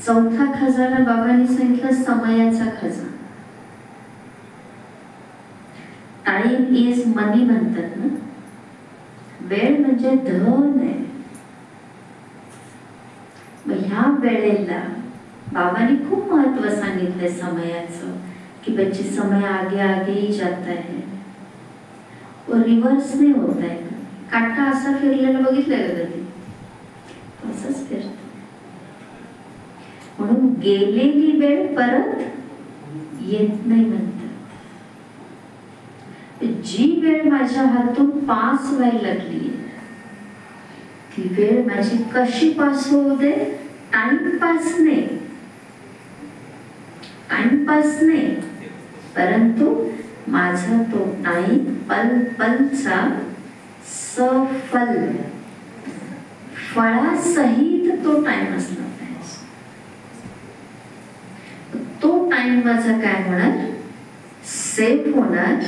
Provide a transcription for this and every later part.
चौथा खजाना बाबांनी सांगितलं समयाचा खजाना. टाइम इज मनी म्हणतात ना, वेळ म्हणजे धन आहे. मग ह्या वेळेला बाबांनी खूप महत्व सांगितलंय समयाचं, कि बच्चे समय आगे आगे ही जाता है और रिवर्स नाही होत आहे. काटा असा फिरलेला बघितलंय का कधी? असंच फिरतो. म्हणून गेलेली वेळ परत येत नाही म्हणतात. जी वेळ माझ्या हातून पास व्हायला लागली ती वेळ माझी कशी पास होऊ दे, टाइमपास नाही, परंतु माझा तो टाइम पल पलचा सफल फळासहित तो टाइम असला पाहिजे. तो टाइम माझा काय होणार, सेफ होणार,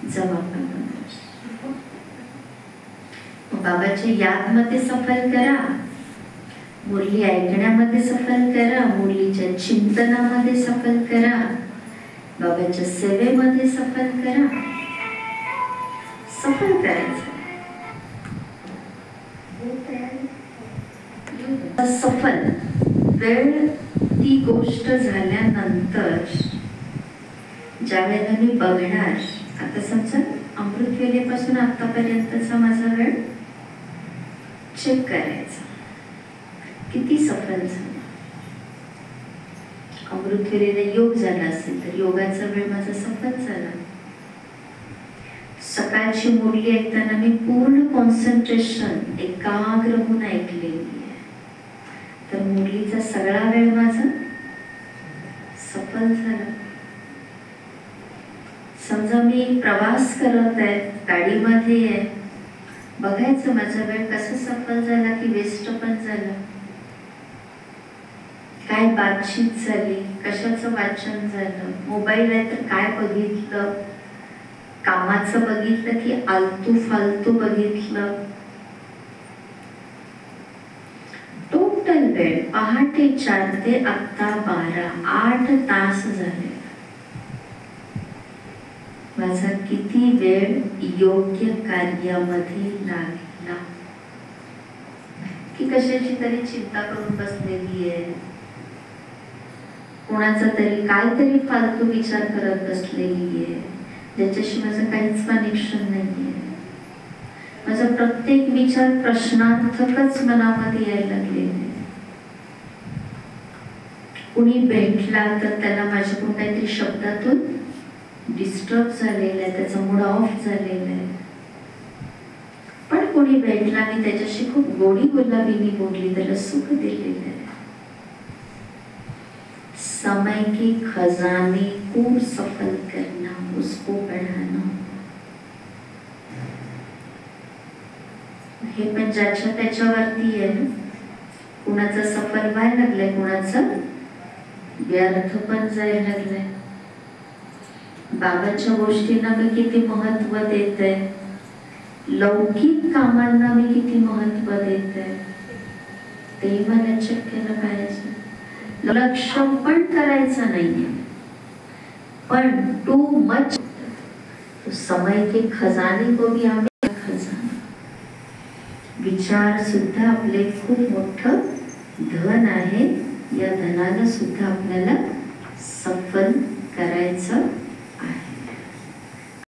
जबाबदार होणार. बाबाच्या यादमध्ये सफल करा, मुरली ऐकण्यामध्ये सफल करा, मुरलीच्या चिंतनामध्ये सफल करा, बाबाच्या सेवेमध्ये सफल करा. सफल करायचं. सफल वेळ ती गोष्ट झाल्यानंतर ज्या वेळेला मी बघणार, आता समजा अमृत वेळेपासून आतापर्यंतचा माझा वेळ चेक करायचा, किती सफल झाला. अमृत वेळेला योग झाला असेल तर योगाचा वेळ माझा सफल झाला. सकाळची मुरली ऐकताना मी पूर्ण कॉन्सन्ट्रेशन एकाग्र होऊन ऐकलेली आहे, तर मुरलीचा सगळा वेळ माझा सफल झाला. समजा मी प्रवास करत आहे, गाडीमध्ये आहे, बघायचं माझा वेळ कसा सफल झाला की वेस्ट पण झाला, काय बातचीत झाली, कशाचं वाचन झालं, मोबाईल आहे तर काय बघितलं, कामाचं बघितलं की आलतू फालतू बघितलं. टोटल वेळ पहाटे 4 ते आत्ता 12, 8 तास झाले. माझा किती वेळ योग्य कार्यामध्ये लागला, की कशाची तरी चिंता करून बसलेली आहे, कोणाचा तरी काहीतरी फालतू विचार करत बसलेली आहे, ज्याच्याशी माझं काहीच कनेक्शन नाहीये. माझा प्रत्येक विचार प्रश्नार्थकच मनामध्ये यायला लागलेले. कुणी भेटला तर त्याला माझ्याकडून काहीतरी शब्दातून डिस्टर्ब झालेला आहे, त्याचा मूड ऑफ झालेला आहे. पण कोणी भेटला, मी त्याच्याशी खूप गोडी गुलाबीने बोलली, त्याला सुख दिलेलं आहे. समय के खजाने को सफल करना, उसको बढ़ाना. हे पण ज्याच्या त्याच्यावरती आहे. कुणाचं सफल व्हायला लागलंय, कुणाचं व्यर्थ पण जायला लागलंय. बाबाच्या गोष्टींना मी किती महत्व देते, लौकिक कामांना मी किती महत्व देते, ते मला चेक केलं पाहिजे. लक्ष पण करायचं नाहीये, पण टू मच तो समय के खजाने को भी हमें खजाना. विचार सुद्धा आपले खूप मोठं धन आहे. या धनाला सुद्धा आपल्याला सफल करायचं